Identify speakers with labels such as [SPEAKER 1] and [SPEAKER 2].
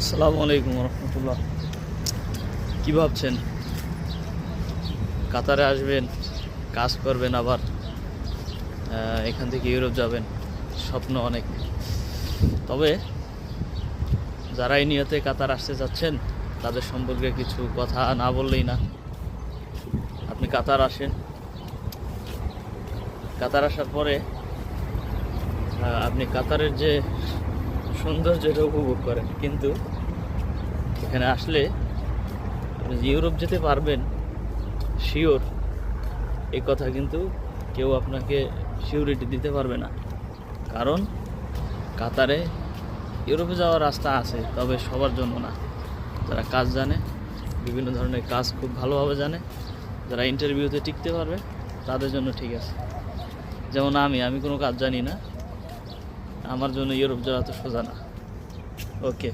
[SPEAKER 1] আসসালামু আলাইকুম রহমতুল্লাহ। কী ভাবছেন? কাতারে আসবেন, কাজ করবেন, আবার এখান থেকে ইউরোপ যাবেন, স্বপ্ন অনেক। তবে যারা এই নিয়তে কাতার আসতে যাচ্ছেন তাদের সম্পর্কে কিছু কথা না বললেই না। আপনি কাতার আসেন, কাতার আসার পরে আপনি কাতারের যে সৌন্দর্যটা উপভোগ করেন, কিন্তু এখানে আসলে আপনি যে ইউরোপ যেতে পারবেন শিওর, এই কথা কিন্তু কেউ আপনাকে সিউরিটি দিতে পারবে না। কারণ কাতারে ইউরোপে যাওয়ার রাস্তা আছে, তবে সবার জন্য না। যারা কাজ জানে, বিভিন্ন ধরনের কাজ খুব ভালোভাবে জানে, যারা ইন্টারভিউতে টিকতে পারবে, তাদের জন্য ঠিক আছে। যেমন আমি কোনো কাজ জানি না, আমার জন্য ইউরোপ যাওয়া তো সোজা না। ওকে।